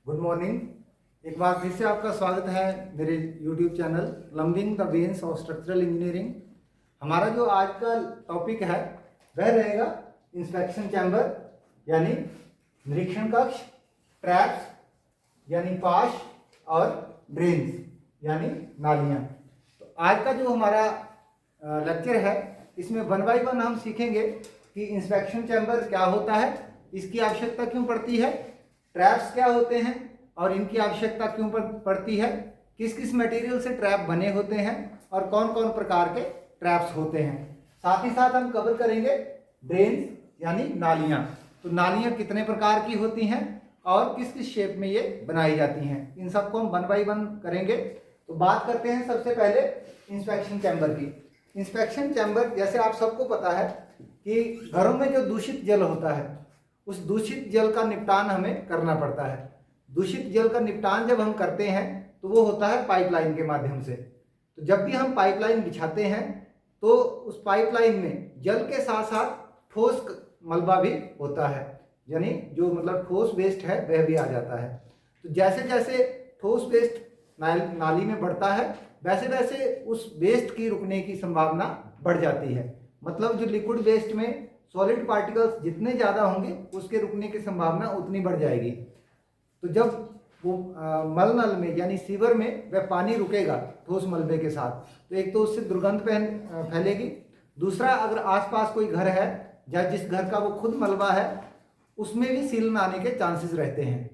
Good morning. एक बार फिर से आपका स्वागत है मेरे YouTube चैनल प्लम्बिंग द बेन्स ऑफ स्ट्रक्चरल इंजीनियरिंग। हमारा जो आज का टॉपिक है वह रहेगा इंस्पेक्शन चैम्बर यानी निरीक्षण कक्ष, ट्रैप्स यानी पाश और ड्रेन्स यानी नालियाँ। तो आज का जो हमारा लेक्चर है इसमें 1 बाय 1 हम सीखेंगे कि इंस्पेक्शन चैम्बर क्या होता है, इसकी आवश्यकता क्यों पड़ती है, ट्रैप्स क्या होते हैं और इनकी आवश्यकता क्यों पड़ती है, किस किस मटेरियल से ट्रैप बने होते हैं और कौन कौन प्रकार के ट्रैप्स होते हैं। साथ ही साथ हम कवर करेंगे ड्रेन्स यानी नालियाँ। तो नालियाँ कितने प्रकार की होती हैं और किस किस शेप में ये बनाई जाती हैं, इन सबको हम 1 बाय 1 करेंगे। तो बात करते हैं सबसे पहले इंस्पेक्शन चैम्बर की। इंस्पेक्शन चैम्बर जैसे आप सबको पता है कि घरों में जो दूषित जल होता है उस दूषित जल का निपटान हमें करना पड़ता है। दूषित जल का निपटान जब हम करते हैं तो वो होता है पाइपलाइन के माध्यम से। तो जब भी हम पाइपलाइन बिछाते हैं तो उस पाइपलाइन में जल के साथ साथ ठोस मलबा भी होता है, यानी जो मतलब ठोस वेस्ट है वह भी आ जाता है। तो जैसे जैसे ठोस वेस्ट नाली में बढ़ता है वैसे वैसे उस वेस्ट की रुकने की संभावना बढ़ जाती है। मतलब जो लिक्विड वेस्ट में सॉलिड पार्टिकल्स जितने ज़्यादा होंगे उसके रुकने की संभावना उतनी बढ़ जाएगी। तो जब वो मल नल में यानी सीवर में वह पानी रुकेगा ठोस मलबे के साथ, तो एक तो उससे दुर्गंध फैलेगी, दूसरा अगर आसपास कोई घर है या जिस घर का वो खुद मलबा है उसमें भी सील में आने के चांसेस रहते हैं।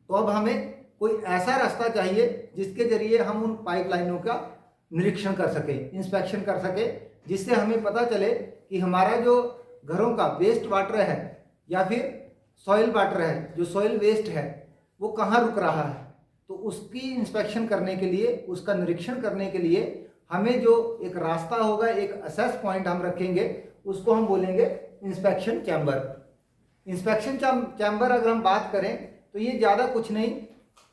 तो अब हमें कोई ऐसा रास्ता चाहिए जिसके जरिए हम उन पाइपलाइनों का निरीक्षण कर सके, इंस्पेक्शन कर सके, जिससे हमें पता चले कि हमारा जो घरों का वेस्ट वाटर है या फिर सॉइल वाटर है, जो सॉइल वेस्ट है वो कहाँ रुक रहा है। तो उसकी इंस्पेक्शन करने के लिए, उसका निरीक्षण करने के लिए हमें जो एक रास्ता होगा, एक असेस पॉइंट हम रखेंगे, उसको हम बोलेंगे इंस्पेक्शन चैम्बर। इंस्पेक्शन चैम्बर अगर हम बात करें तो ये ज़्यादा कुछ नहीं,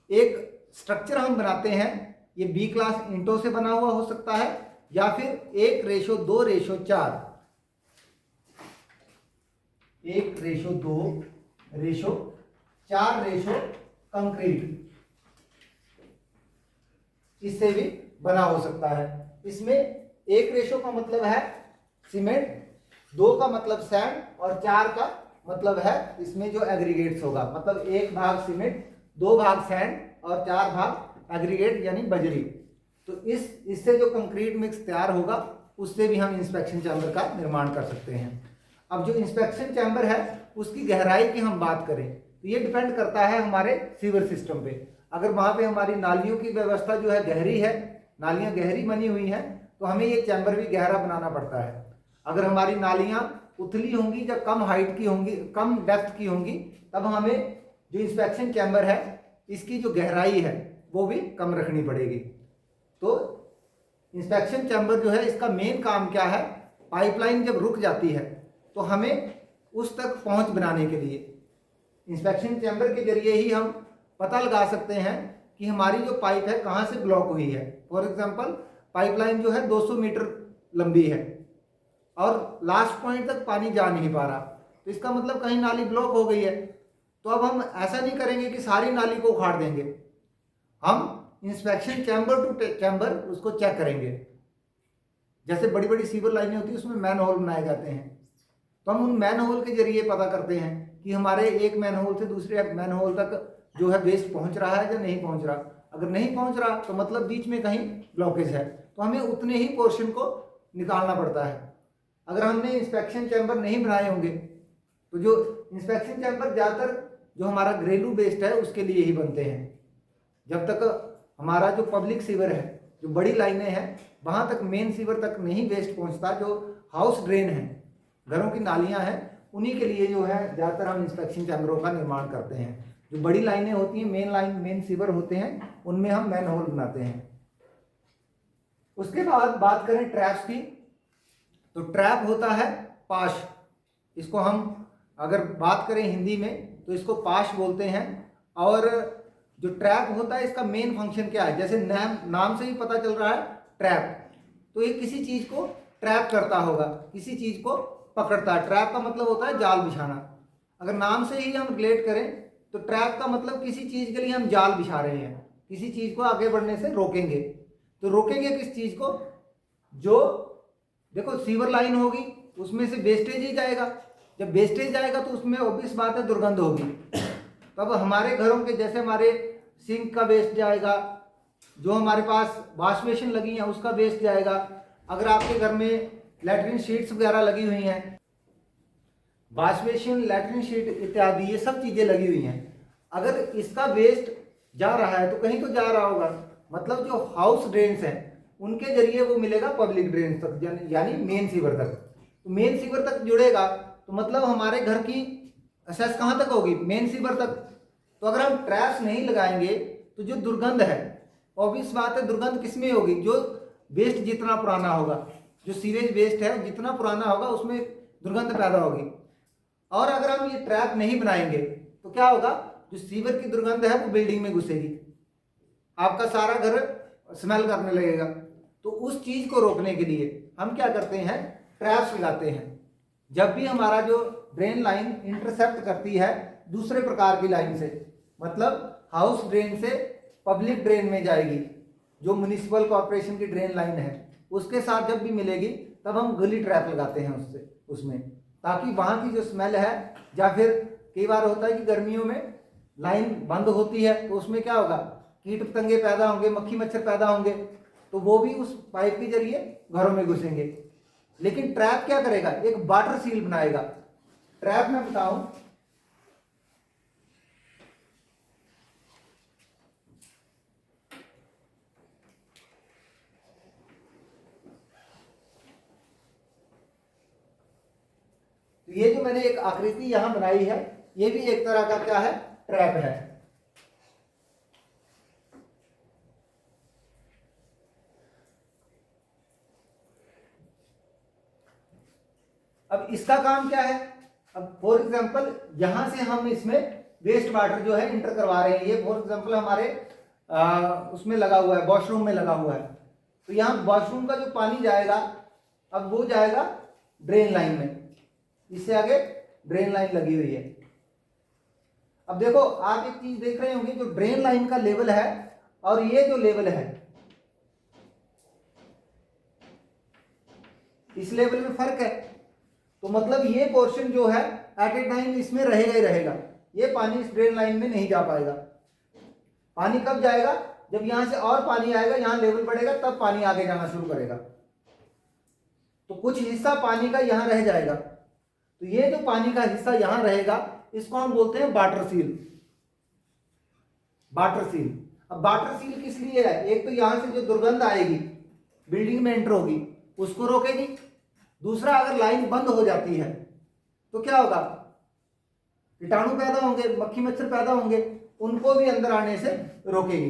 एक स्ट्रक्चर हम बनाते हैं। ये बी क्लास ईंटों से बना हुआ हो सकता है या फिर 1:2:4 1:2:4 कंक्रीट, इससे भी बना हो सकता है। इसमें 1 रेशो का मतलब है सीमेंट, 2 का मतलब सैंड और 4 का मतलब है इसमें जो एग्रीगेट्स होगा, मतलब 1 भाग सीमेंट, 2 भाग सैंड और 4 भाग एग्रीगेट यानी बजरी। तो इससे जो कंक्रीट मिक्स तैयार होगा उससे भी हम इंस्पेक्शन चैम्बर का निर्माण कर सकते हैं। अब जो इंस्पेक्शन चैम्बर है उसकी गहराई की हम बात करें तो ये डिपेंड करता है हमारे सीवर सिस्टम पे। अगर वहाँ पे हमारी नालियों की व्यवस्था जो है गहरी है, नालियाँ गहरी बनी हुई हैं, तो हमें ये चैम्बर भी गहरा बनाना पड़ता है। अगर हमारी नालियाँ उथली होंगी या कम हाइट की होंगी, कम डेप्थ की होंगी, तब हमें जो इंस्पेक्शन चैम्बर है इसकी जो गहराई है वो भी कम रखनी पड़ेगी। तो इंस्पेक्शन चैम्बर जो है इसका मेन काम क्या है, पाइपलाइन जब रुक जाती है तो हमें उस तक पहुंच बनाने के लिए इंस्पेक्शन चैम्बर के जरिए ही हम पता लगा सकते हैं कि हमारी जो पाइप है कहाँ से ब्लॉक हुई है। फॉर एग्जांपल पाइपलाइन जो है 200 मीटर लंबी है और लास्ट पॉइंट तक पानी जा नहीं पा रहा, तो इसका मतलब कहीं नाली ब्लॉक हो गई है। तो अब हम ऐसा नहीं करेंगे कि सारी नाली को उखाड़ देंगे, हम इंस्पेक्शन चैम्बर टू चैम्बर उसको चेक करेंगे। जैसे बड़ी बड़ी सीवर लाइनें होती है उसमें मैन होल बनाए जाते हैं, तो हम उन मैन होल के जरिए पता करते हैं कि हमारे एक मैन होल से दूसरे मैन होल तक जो है वेस्ट पहुंच रहा है या नहीं पहुंच रहा। अगर नहीं पहुंच रहा तो मतलब बीच में कहीं ब्लॉकेज है, तो हमें उतने ही पोर्शन को निकालना पड़ता है। अगर हमने इंस्पेक्शन चैम्बर नहीं बनाए होंगे तो जो इंस्पेक्शन चैम्बर ज़्यादातर जो हमारा घरेलू वेस्ट है उसके लिए ही बनते हैं। जब तक हमारा जो पब्लिक सीवर है, जो बड़ी लाइनें हैं, वहाँ तक मेन सीवर तक नहीं वेस्ट पहुँचता, जो हाउस ड्रेन है, घरों की नालियाँ हैं, उन्हीं के लिए जो है ज़्यादातर हम इंस्पेक्शन चैम्बरों का निर्माण करते हैं। जो बड़ी लाइनें होती हैं, मेन सीवर होते हैं, उनमें हम मैन होल बनाते हैं। उसके बाद बात करें ट्रैप्स की, तो ट्रैप होता है पाश। इसको हम अगर बात करें हिंदी में तो इसको पाश बोलते हैं। और जो ट्रैप होता है इसका मेन फंक्शन क्या है, जैसे नाम से ही पता चल रहा है ट्रैप, तो ये किसी चीज़ को ट्रैप करता होगा, किसी चीज़ को पकड़ता है। ट्रैप का मतलब होता है जाल बिछाना। अगर नाम से ही हम रिलेट करें तो ट्रैप का मतलब किसी चीज के लिए हम जाल बिछा रहे हैं, किसी चीज को आगे बढ़ने से रोकेंगे। तो रोकेंगे किस चीज को? जो देखो सीवर लाइन होगी उसमें से वेस्टेज ही जाएगा, जब वेस्टेज जाएगा तो उसमें ऑब्वियस बात है दुर्गंध होगी। तब हमारे घरों के जैसे हमारे सिंक का वेस्ट जाएगा, जो हमारे पास वॉश बेसिन लगी है उसका वेस्ट जाएगा, अगर आपके घर में लैट्रिन शीट्स वगैरह लगी हुई हैं, वॉश बेसिन लैट्रिन शीट इत्यादि ये सब चीजें लगी हुई हैं, अगर इसका वेस्ट जा रहा है तो कहीं तो जा रहा होगा, मतलब जो हाउस ड्रेन्स हैं उनके जरिए वो मिलेगा पब्लिक ड्रेन तक, यानी मेन सीवर तक। तो मेन सीवर तक जुड़ेगा तो मतलब हमारे घर की एक्सेस कहाँ तक होगी? मेन सीवर तक। तो अगर हम ट्रैप्स नहीं लगाएंगे तो जो दुर्गंध है, ऑब्वियस बात है दुर्गंध किस में होगी? जो वेस्ट जितना पुराना होगा, जो सीवेज वेस्ट है जितना पुराना होगा उसमें दुर्गंध पैदा होगी। और अगर हम ये ट्रैप नहीं बनाएंगे तो क्या होगा? जो सीवर की दुर्गंध है वो बिल्डिंग में घुसेगी, आपका सारा घर स्मेल करने लगेगा। तो उस चीज को रोकने के लिए हम क्या करते हैं? ट्रैप्स लगाते हैं। जब भी हमारा जो ड्रेन लाइन इंटरसेप्ट करती है दूसरे प्रकार की लाइन से, मतलब हाउस ड्रेन से पब्लिक ड्रेन में जाएगी, जो म्युनिसिपल कॉर्पोरेशन की ड्रेन लाइन है उसके साथ जब भी मिलेगी तब हम गली ट्रैप लगाते हैं उसमें, ताकि वहां की जो स्मेल है, या फिर कई बार होता है कि गर्मियों में लाइन बंद होती है तो उसमें क्या होगा? कीट पतंगे पैदा होंगे, मक्खी मच्छर पैदा होंगे, तो वो भी उस पाइप के जरिए घरों में घुसेंगे। लेकिन ट्रैप क्या करेगा? एक वाटर सील बनाएगा। ट्रैप में बताऊं, तो ये जो मैंने एक आकृति यहां बनाई है ये भी एक तरह का क्या है? ट्रैप है। अब इसका काम क्या है? अब फॉर एग्जांपल यहां से हम इसमें वेस्ट वाटर जो है इंटर करवा रहे हैं, ये फॉर एग्जांपल हमारे उसमें लगा हुआ है, वॉशरूम में लगा हुआ है, तो यहाँ वॉशरूम का जो पानी जाएगा अब वो जाएगा ड्रेन लाइन में, इससे आगे ड्रेन लाइन लगी हुई है। अब देखो आप एक चीज देख रहे होंगे, जो ड्रेन लाइन का लेवल है और ये जो लेवल है इस लेवल में फर्क है। तो मतलब ये पोर्शन जो है एट ए टाइम इसमें रहेगा ही रहेगा, ये पानी इस ड्रेन लाइन में नहीं जा पाएगा। पानी कब जाएगा? जब यहां से और पानी आएगा, यहां लेवल बढ़ेगा, तब पानी आगे जाना शुरू करेगा। तो कुछ हिस्सा पानी का यहां रह जाएगा, तो ये जो पानी का हिस्सा यहां रहेगा इसको हम बोलते हैं वाटर सील। Water seal. अब वाटर सील किस लिए है? एक तो यहां से जो दुर्गंध आएगी बिल्डिंग में एंटर होगी उसको रोकेगी, दूसरा अगर लाइन बंद हो जाती है तो क्या होगा? कीटाणु पैदा होंगे, मक्खी मच्छर पैदा होंगे, उनको भी अंदर आने से रोकेगी।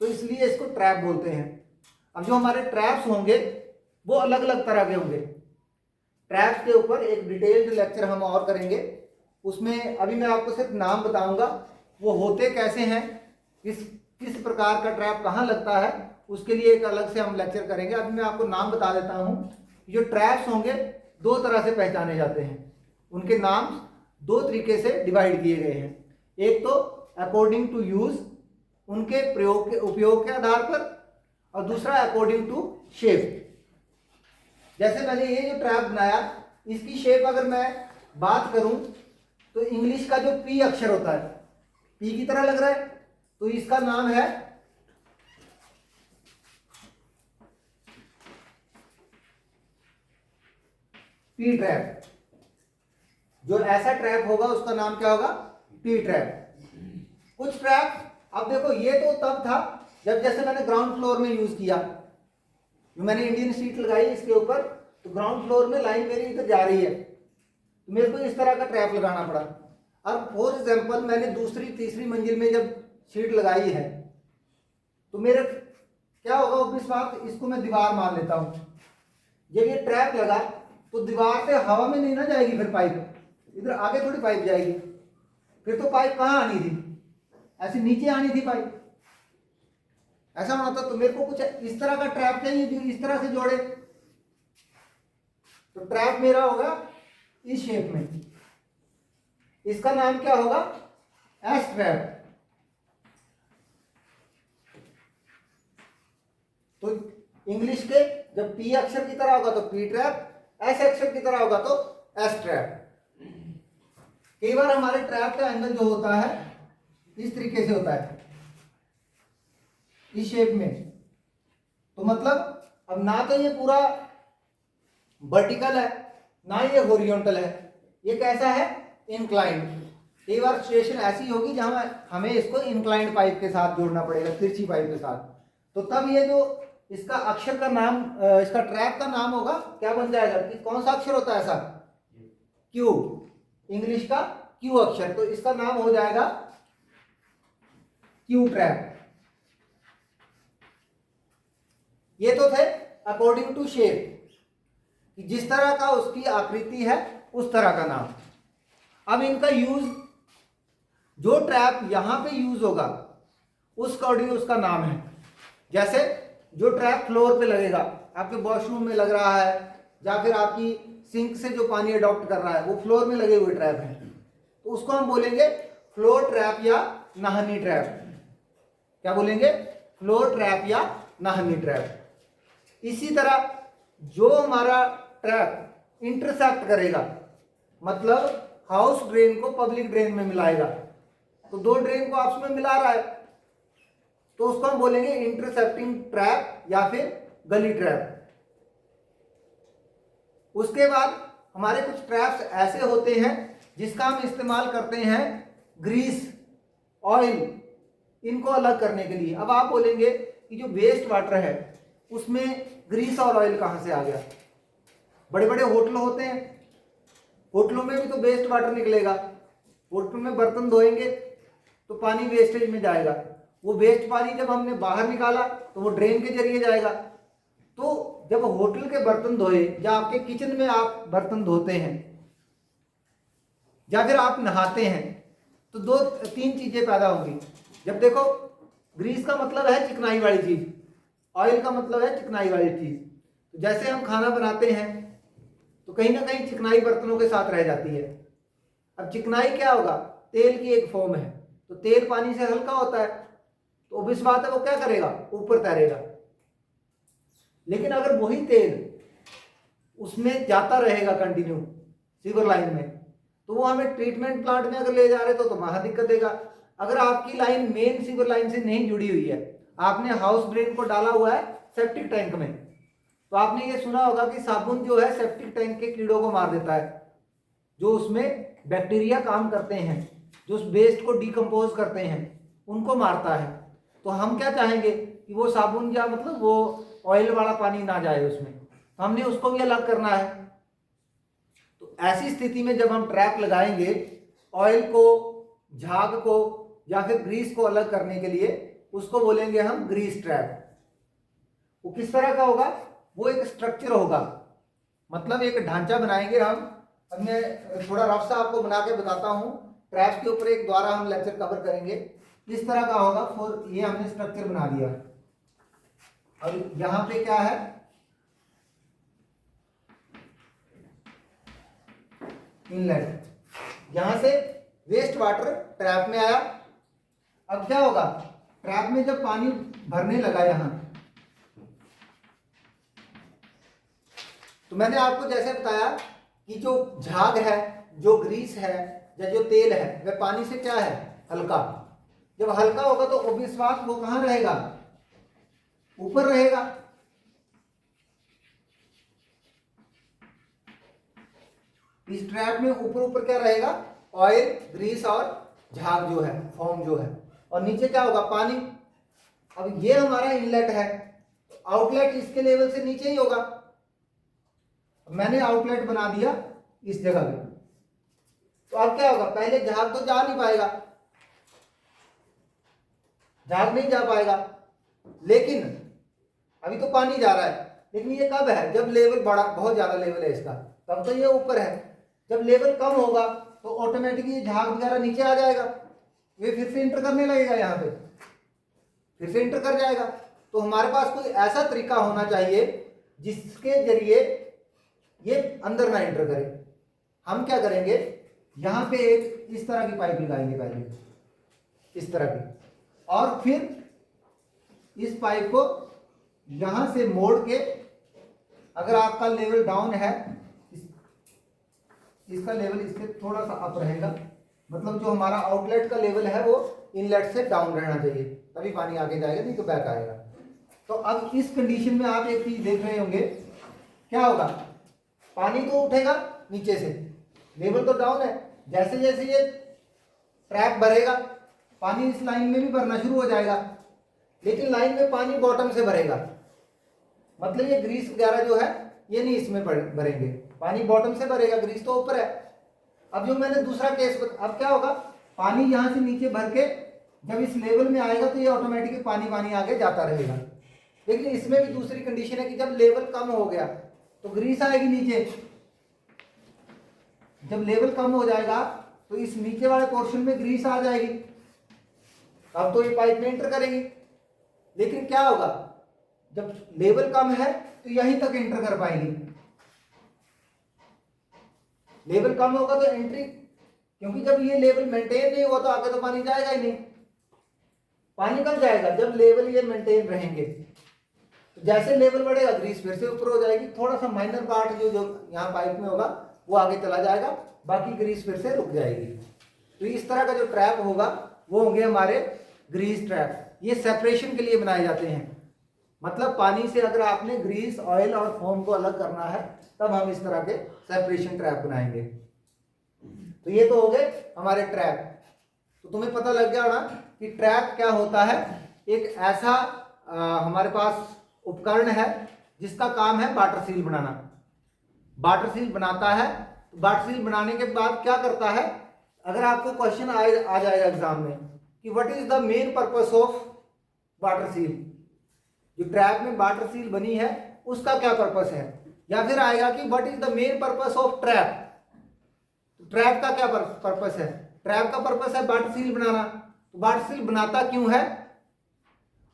तो इसलिए इसको ट्रैप बोलते हैं। अब जो हमारे ट्रैप्स होंगे वो अलग अलग तरह के होंगे। ट्रैप्स के ऊपर एक डिटेल्ड लेक्चर हम और करेंगे, उसमें अभी मैं आपको सिर्फ नाम बताऊंगा, वो होते कैसे हैं, किस किस प्रकार का ट्रैप कहाँ लगता है, उसके लिए एक अलग से हम लेक्चर करेंगे। अभी मैं आपको नाम बता देता हूँ। जो ट्रैप्स होंगे दो तरह से पहचाने जाते हैं, उनके नाम दो तरीके से डिवाइड किए गए हैं। एक तो अकॉर्डिंग टू यूज, उनके प्रयोग के उपयोग के आधार पर, और दूसरा अकॉर्डिंग टू शेप। जैसे मैंने ये जो ट्रैप बनाया, इसकी शेप अगर मैं बात करूं तो इंग्लिश का जो पी अक्षर होता है, पी की तरह लग रहा है, तो इसका नाम है पी ट्रैप। जो ऐसा ट्रैप होगा उसका नाम क्या होगा? P trap. कुछ ट्रैप, अब देखो ये तो तब था जब जैसे मैंने ग्राउंड फ्लोर में यूज किया, जो मैंने इंडियन शीट लगाई इसके ऊपर, तो ग्राउंड फ्लोर में लाइन मेरी इधर जा रही है तो मेरे को इस तरह का ट्रैप लगाना पड़ा। और फॉर एग्जाम्पल मैंने दूसरी तीसरी मंजिल में जब शीट लगाई है तो मेरे क्या होगा? ऑब्वियस बात, इसको मैं दीवार मान लेता हूं। जब ये ट्रैप लगा तो दीवार से हवा में नहीं ना जाएगी, फिर पाइप इधर आगे थोड़ी पाइप जाएगी, फिर तो पाइप कहाँ आनी थी? ऐसे नीचे आनी थी पाइप। ऐसा होना था, तो मेरे को कुछ इस तरह का ट्रैप चाहिए जो इस तरह से जोड़े, तो ट्रैप मेरा होगा इस शेप में। इसका नाम क्या होगा? S trap. तो इंग्लिश के जब पी अक्षर की तरह होगा तो पी ट्रैप, एस अक्षर की तरह होगा तो एस ट्रैप। कई बार हमारे ट्रैप का एंगल जो होता है इस तरीके से होता है, इस शेप में। तो मतलब अब ना तो ये पूरा वर्टिकल है ना ये हॉरिजॉन्टल है, ये कैसा है, इंक्लाइंड। कई बार सिचुएशन ऐसी होगी जहां हमें इसको इंक्लाइंड पाइप के साथ जोड़ना पड़ेगा, तिरछी पाइप के साथ। तो तब ये जो इसका अक्षर का नाम, इसका ट्रैप का नाम होगा, क्या बन जाएगा, कि कौन सा अक्षर होता है ऐसा, क्यू, इंग्लिश का क्यू अक्षर। तो इसका नाम हो जाएगा क्यू ट्रैप। ये तो थे अकॉर्डिंग टू शेप, कि जिस तरह का उसकी आकृति है उस तरह का नाम। अब इनका यूज, जो ट्रैप यहां पे यूज होगा उस अकॉर्डिंग उसका नाम है। जैसे जो ट्रैप फ्लोर पे लगेगा, आपके वॉशरूम में लग रहा है या फिर आपकी सिंक से जो पानी अडॉप्ट कर रहा है वो फ्लोर में लगे हुए ट्रैप है, तो उसको हम बोलेंगे फ्लोर ट्रैप या नाहनी ट्रैप। क्या बोलेंगे, फ्लोर ट्रैप या नाहनी ट्रैप। इसी तरह जो हमारा ट्रैप इंटरसेप्ट करेगा, मतलब हाउस ड्रेन को पब्लिक ड्रेन में मिलाएगा, तो दो ड्रेन को आपस में मिला रहा है, तो उसको हम बोलेंगे इंटरसेप्टिंग ट्रैप या फिर गली ट्रैप। उसके बाद हमारे कुछ ट्रैप्स ऐसे होते हैं जिसका हम इस्तेमाल करते हैं ग्रीस, ऑयल, इनको अलग करने के लिए। अब आप बोलेंगे कि जो वेस्ट वाटर है उसमें ग्रीस और ऑयल कहां से आ गया। बड़े बड़े होटल होते हैं, होटलों में भी तो वेस्ट वाटर निकलेगा। होटल में बर्तन धोएंगे तो पानी वेस्टेज में जाएगा, वो वेस्ट पानी जब हमने बाहर निकाला तो वो ड्रेन के जरिए जाएगा। तो जब होटल के बर्तन धोए या आपके किचन में आप बर्तन धोते हैं या फिर आप नहाते हैं, तो दो तीन चीजें पैदा होंगी। जब देखो, ग्रीस का मतलब है चिकनाई वाली चीज, ऑयल का मतलब है चिकनाई वाली चीज। तो जैसे हम खाना बनाते हैं तो कहीं ना कहीं चिकनाई बर्तनों के साथ रह जाती है। अब चिकनाई क्या होगा, तेल की एक फॉर्म है, तो तेल पानी से हल्का होता है, तो obvious बात है वो क्या करेगा, ऊपर तैरेगा। लेकिन अगर वही तेल उसमें जाता रहेगा कंटिन्यू सीवर लाइन में, तो वो हमें ट्रीटमेंट प्लांट में अगर ले जा रहे तो वहां दिक्कत देगा। अगर आपकी लाइन मेन सीवर लाइन से नहीं जुड़ी हुई है, आपने हाउस ड्रेन को डाला हुआ है सेप्टिक टैंक में, तो आपने ये सुना होगा कि साबुन जो है सेप्टिक टैंक के कीड़ों को मार देता है, जो उसमें बैक्टीरिया काम करते हैं, जो उस वेस्ट को डिकम्पोज करते हैं, उनको मारता है। तो हम क्या चाहेंगे कि वो साबुन या मतलब वो ऑयल वाला पानी ना जाए उसमें, तो हमने उसको भी अलग करना है। तो ऐसी स्थिति में जब हम ट्रैप लगाएंगे, ऑयल को, झाग को या फिर ग्रीस को अलग करने के लिए, उसको बोलेंगे हम ग्रीस ट्रैप। वो किस तरह का होगा, वो एक स्ट्रक्चर होगा, मतलब एक ढांचा बनाएंगे हम। अब मैं थोड़ा रफ सा आपको बना के बताता हूँ, ट्रैप के ऊपर एक द्वारा हम लेक्चर कवर करेंगे। इस तरह का होगा, फॉर ये हमने स्ट्रक्चर बना दिया। अब यहां पे क्या है, इनलेट, यहां से वेस्ट वाटर ट्रैप में आया। अब क्या होगा, ट्रैप में जब पानी भरने लगा यहां, तो मैंने आपको जैसे बताया कि जो झाग है, जो ग्रीस है या जो तेल है, वह पानी से क्या है, हल्का। जब हल्का होगा तो ऑब्वियस बात वो कहां रहेगा, ऊपर रहेगा। इस ट्रैप में ऊपर ऊपर क्या रहेगा, ऑयल, ग्रीस और झाग जो है, फॉर्म जो है, और नीचे क्या होगा, पानी। अब ये हमारा इनलेट है, आउटलेट इसके लेवल से नीचे ही होगा। मैंने आउटलेट बना दिया इस जगह पे, तो अब क्या होगा, पहले झाग तो जा नहीं पाएगा, झाग नहीं जा पाएगा, लेकिन अभी तो पानी जा रहा है। लेकिन ये कब है, जब लेवल बड़ा, बहुत ज्यादा लेवल है इसका, तब तो ये ऊपर है। जब लेवल कम होगा तो ऑटोमेटिकली ये झाग वगैरह नीचे आ जाएगा, ये फिर से इंटर करने लगेगा, यहाँ पे फिर से इंटर कर जाएगा। तो हमारे पास कोई ऐसा तरीका होना चाहिए जिसके जरिए ये अंदर ना एंटर करे। हम क्या करेंगे, यहाँ पे एक इस तरह की पाइप लगाएंगे पहले, इस तरह की, और फिर इस पाइप को यहां से मोड़ के, अगर आपका लेवल डाउन है, इसका लेवल इससे थोड़ा सा अप रहेगा, मतलब जो हमारा आउटलेट का लेवल है वो इनलेट से डाउन रहना चाहिए, तभी पानी आगे जाएगा, नहीं तो बैक आएगा। तो अब इस कंडीशन में आप एक चीज देख रहे होंगे, क्या होगा, पानी तो उठेगा नीचे से, लेवल तो डाउन है, जैसे जैसे ये ट्रैप भरेगा पानी इस लाइन में भी भरना शुरू हो जाएगा, लेकिन लाइन में पानी बॉटम से भरेगा, मतलब ये ग्रीस वगैरह जो है ये नहीं इसमें भरेंगे, पानी बॉटम से भरेगा, ग्रीस तो ऊपर है। अब जो मैंने दूसरा केस अब क्या होगा, पानी यहां से नीचे भर के जब इस लेवल में आएगा तो ये ऑटोमेटिकली पानी पानी आगे जाता रहेगा। लेकिन इसमें भी दूसरी कंडीशन है कि जब लेवल कम हो गया तो ग्रीस आएगी नीचे, जब लेवल कम हो जाएगा तो इस नीचे वाले पोर्शन में ग्रीस आ जाएगी, अब तो ये पाइप में एंटर करेगी। लेकिन क्या होगा, जब लेवल कम है तो यहीं तक एंटर कर पाएगी, लेवल कम होगा तो एंट्री, क्योंकि जब ये लेवल मेंटेन नहीं होगा तो आगे तो पानी जाएगा ही नहीं। पानी कब जाएगा, जब लेवल ये मेंटेन रहेंगे, तो जैसे लेवल बढ़ेगा ग्रीस फिर से ऊपर हो जाएगी, थोड़ा सा माइनर पार्ट जो यहाँ पाइप में होगा वो आगे चला जाएगा, बाकी ग्रीस फिर से रुक जाएगी। तो इस तरह का जो ट्रैप होगा वो होंगे हमारे ग्रीस ट्रैप। ये सेपरेशन के लिए बनाए जाते हैं, मतलब पानी से अगर आपने ग्रीस, ऑयल और फोम को अलग करना है तब हम इस तरह के सेपरेशन ट्रैप बनाएंगे। तो ये तो हो गए हमारे ट्रैप। तो तुम्हें पता लग गया ना कि ट्रैप क्या होता है, एक ऐसा हमारे पास उपकरण है जिसका काम है वाटर सील बनाना। वाटर सील बनाता है, वाटर सील बनाने के बाद क्या करता है, अगर आपको क्वेश्चन आ जाएगा एग्जाम में कि what is the main purpose of water seal, जो ट्रैप में वाटर सील बनी है उसका क्या पर्पस है, या फिर आएगा कि what is the main purpose of trap, trap का क्या पर्पस है, ट्रैप का पर्पस है वाटर सील बनाना। तो वाटर सील बनाता क्यों है,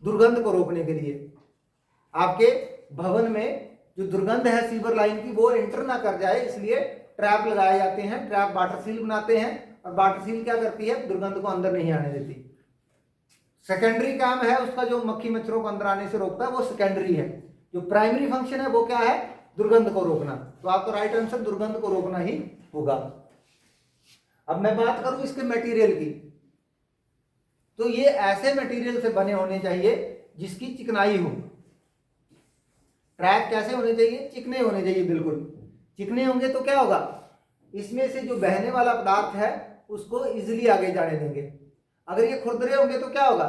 दुर्गंध को रोकने के लिए, आपके भवन में जो दुर्गंध है सीवर लाइन की वो एंटर ना कर जाए, इसलिए ट्रैप लगाए जाते हैं, ट्रैप वाटर सील बनाते हैं। और वाटर सील क्या करती है, दुर्गंध को अंदर नहीं आने देती। सेकेंडरी काम है उसका, जो मक्खी मच्छरों को अंदर आने से रोकता है वो सेकेंडरी है। जो प्राइमरी फंक्शन है वो क्या है, दुर्गंध को रोकना। तो आपको राइट आंसर दुर्गंध को रोकना ही होगा। अब मैं बात करूं इसके मटेरियल की, तो ये ऐसे मटेरियल से बने होने चाहिए जिसकी चिकनाई हो। ट्रैप कैसे होने चाहिए, चिकने होने चाहिए, बिल्कुल चिकने होंगे तो क्या होगा, इसमें से जो बहने वाला पदार्थ है उसको इजिली आगे जाने देंगे। अगर ये खुरदरे होंगे तो क्या होगा,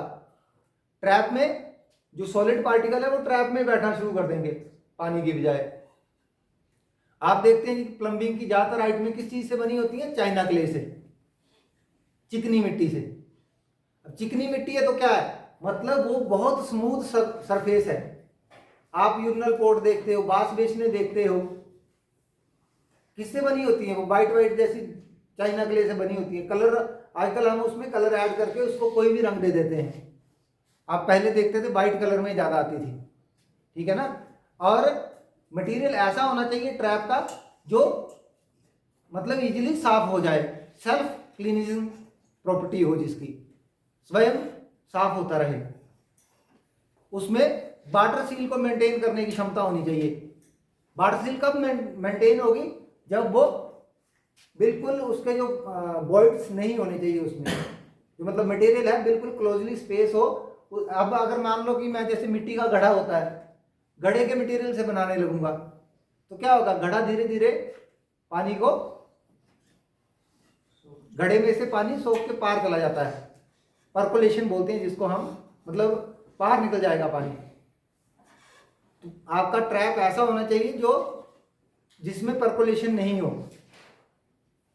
ट्रैप में जो सॉलिड पार्टिकल है वो ट्रैप में बैठना शुरू कर देंगे पानी की बजाय। आप देखते हैं कि प्लम्बिंग की ज्यादातर आइटमें किस चीज से बनी होती है, चाइना क्ले से, चिकनी मिट्टी से। अब चिकनी मिट्टी है तो क्या है, मतलब वो बहुत स्मूथ सरफेस है। आप यूरिनल पोर्ट देखते हो, बास बेसिनें देखते हो, किससे बनी होती है वो, वाइट वाइट जैसी चाइना क्ले से बनी होती है। कलर आजकल हम उसमें कलर ऐड करके उसको कोई भी रंग दे देते हैं। आप पहले देखते थे वाइट कलर में ज्यादा आती थी, ठीक है ना। और मटेरियल ऐसा होना चाहिए ट्रैप का जो मतलब इजीली साफ हो जाए, सेल्फ क्लीनिंग प्रॉपर्टी हो, जिसकी स्वयं साफ होता रहे। उसमें वाटर सील को मेंटेन करने की क्षमता होनी चाहिए। वाटर सील कब मेंटेन होगी, जब वो बिल्कुल उसके जो वॉइड्स नहीं होने चाहिए उसमें, जो मतलब मटेरियल है बिल्कुल क्लोजली स्पेस हो। अब अगर मान लो कि मैं जैसे मिट्टी का घड़ा होता है, घड़े के मटेरियल से बनाने लगूंगा तो क्या होगा, घड़ा धीरे धीरे पानी को, घड़े में से पानी सोख के पार चला जाता है, पर्कोलेशन बोलते हैं जिसको हम, मतलब पार निकल जाएगा पानी। तो आपका ट्रैप ऐसा होना चाहिए जो जिसमें पर्कोलेशन नहीं हो,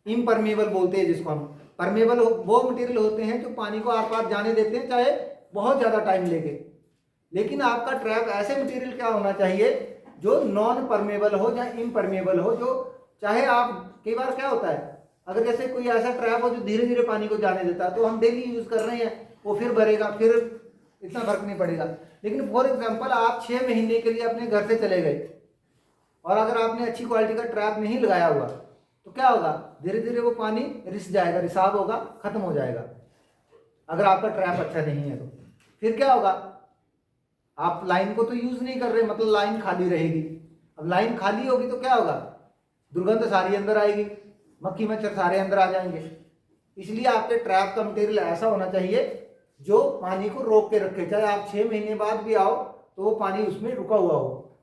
इम्परमेबल बोलते हैं जिसको हम। परमेबल वो मटेरियल होते हैं जो पानी को आर पार जाने देते हैं, चाहे बहुत ज़्यादा टाइम लेके। लेकिन आपका ट्रैप ऐसे मटेरियल क्या होना चाहिए जो नॉन परमेबल हो या इम्परमेबल हो, जो चाहे आप, कई बार क्या होता है, अगर जैसे कोई ऐसा ट्रैप हो जो धीरे धीरे पानी को जाने देता है, तो हम डेली यूज कर रहे हैं, वो फिर भरेगा, फिर इतना फर्क नहीं पड़ेगा। लेकिन फॉर एग्जाम्पल आप 6 महीने के लिए अपने घर से चले गए और अगर आपने अच्छी क्वालिटी का ट्रैप नहीं लगाया हुआ तो क्या होगा, धीरे धीरे वो पानी रिस जाएगा, रिसाव होगा, खत्म हो जाएगा। अगर आपका ट्रैप अच्छा नहीं है तो फिर क्या होगा, आप लाइन को तो यूज नहीं कर रहे, मतलब लाइन खाली रहेगी। अब लाइन खाली होगी तो क्या होगा, दुर्गंध सारी अंदर आएगी, मक्खी मच्छर सारे अंदर आ जाएंगे। इसलिए आपके ट्रैप का मटेरियल ऐसा होना चाहिए जो पानी को रोक के रखे, चाहे आप 6 महीने बाद भी आओ तो वो पानी उसमें रुका हुआ हो।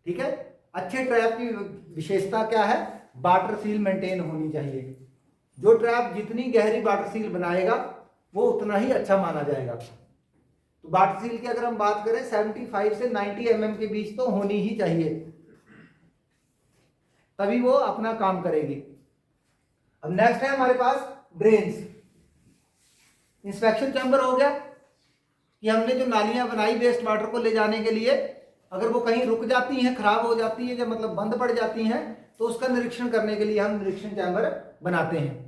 ठीक है। अच्छे ट्रैप की विशेषता क्या है, वाटर सील मेंटेन होनी चाहिए। जो ट्रैप जितनी गहरी वाटर सील बनाएगा वो उतना ही अच्छा माना जाएगा। तो वाटर सील की अगर हम बात करें 75 से 90 mm के बीच तो होनी ही चाहिए, तभी वो अपना काम करेगी। अब नेक्स्ट है हमारे पास ड्रेन्स। इंस्पेक्शन चैम्बर हो गया कि हमने जो नालियां बनाई वेस्ट वाटर को ले जाने के लिए, अगर वो कहीं रुक जाती हैं, खराब हो जाती है, मतलब बंद पड़ जाती हैं, तो उसका निरीक्षण करने के लिए हम निरीक्षण चैम्बर बनाते हैं।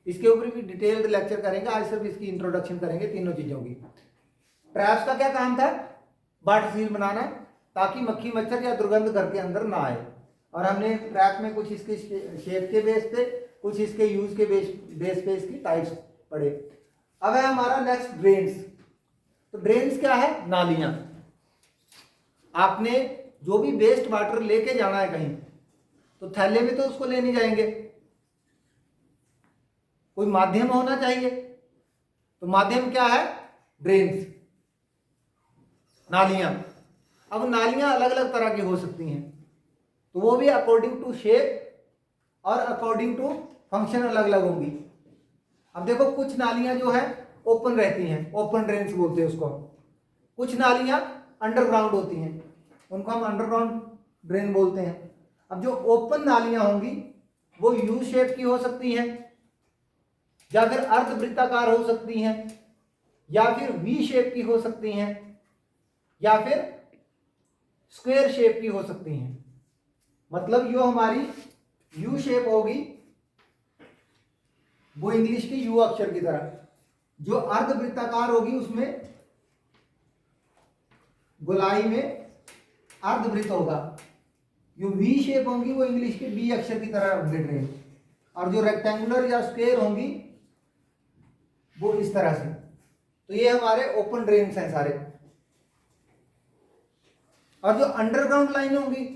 इसके ऊपर भी डिटेल्ड लेक्चर करेंगे, आज सिर्फ इसकी इंट्रोडक्शन करेंगे तीनों चीजों की। ट्रैप्स का क्या काम था, वाटर सील बनाना ताकि मक्खी मच्छर या दुर्गंध घर के अंदर ना आए। और हमने ट्रैप में कुछ इसके शेप के बेस पे, कुछ इसके यूज के बेस पे इसकी टाइप्स पढ़े। अब है हमारा नेक्स्ट ड्रेन्स। तो ड्रेन्स क्या है, नालियां। आपने जो भी वेस्ट वाटर लेके जाना है कहीं, तो थैले में तो उसको ले नहीं जाएंगे, कोई माध्यम होना चाहिए। तो माध्यम क्या है, ड्रेन्स, नालियां। अब नालियां अलग अलग तरह की हो सकती हैं, तो वो भी अकॉर्डिंग टू शेप और अकॉर्डिंग टू फंक्शन अलग अलग होंगी। अब देखो, कुछ नालियां जो है ओपन रहती हैं, ओपन ड्रेन्स बोलते हैं उसको। कुछ नालियां अंडरग्राउंड होती हैं, उनको हम अंडरग्राउंड ड्रेन बोलते हैं। अब जो ओपन नालियां होंगी वो यू शेप की हो सकती हैं, या फिर अर्धवृत्ताकार हो सकती हैं, या फिर वी शेप की हो सकती हैं, या फिर स्क्वायर शेप की हो सकती हैं। मतलब जो हमारी यू शेप होगी वो इंग्लिश की यू अक्षर की तरह, जो अर्धवृत्ताकार होगी उसमें गोलाई में अर्धवृत्त होगा, जो वी शेप होंगी वो इंग्लिश के बी अक्षर की तरह अपडेट रहेगी, और जो रेक्टेंगुलर या स्क्वायर होंगी वो इस तरह से। तो ये हमारे ओपन ड्रेन्स हैं सारे। और जो अंडरग्राउंड लाइन होंगी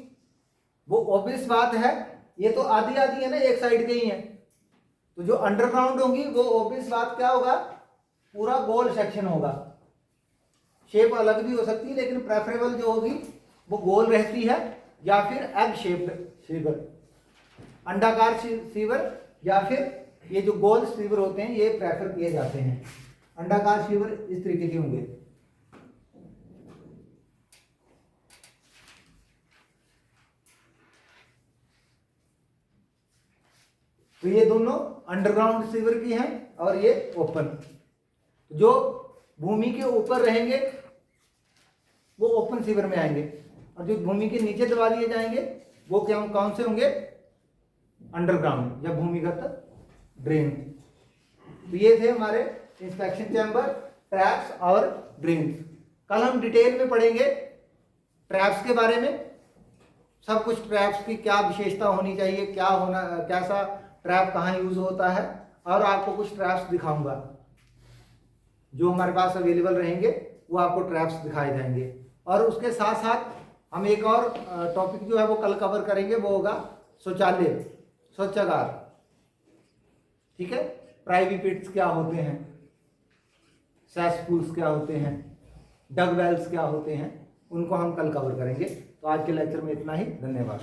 वो ऑब्वियस बात है, ये तो आधी आधी है ना, एक साइड के ही है। तो जो अंडरग्राउंड होंगी वो ऑब्वियस बात क्या होगा, पूरा गोल सेक्शन होगा। शेप अलग भी हो सकती है, लेकिन प्रेफरेबल जो होगी वो गोल रहती है, या फिर एग शेप्ड सीवर, अंडाकार सीवर, या फिर ये जो गोल सीवर होते हैं ये प्रेफर किए जाते हैं। अंडाकार सीवर इस तरीके के होंगे। तो ये दोनों अंडरग्राउंड सीवर की हैं और ये ओपन। जो भूमि के ऊपर रहेंगे वो ओपन सीवर में आएंगे, और जो भूमि के नीचे दबा लिए जाएंगे वो क्या, कौन से होंगे, अंडरग्राउंड या भूमिगत ड्रेन। तो ये थे हमारे इंस्पेक्शन चैम्बर, ट्रैप्स और ड्रेन्स। कल हम डिटेल में पढ़ेंगे ट्रैप्स के बारे में, सब कुछ ट्रैप्स की क्या विशेषता होनी चाहिए, क्या होना, कैसा ट्रैप कहाँ यूज होता है, और आपको कुछ ट्रैप्स दिखाऊंगा जो हमारे पास अवेलेबल रहेंगे, वो आपको ट्रैप्स दिखाए जाएंगे। और उसके साथ साथ हम एक और टॉपिक जो है वो कल कवर करेंगे, वो होगा शौचालय, शौचागार। ठीक है, प्राइवेट पिट्स क्या होते हैं, सेसपूल्स क्या होते हैं, डग वेल्स क्या होते हैं, उनको हम कल कवर करेंगे। तो आज के लेक्चर में इतना ही, धन्यवाद।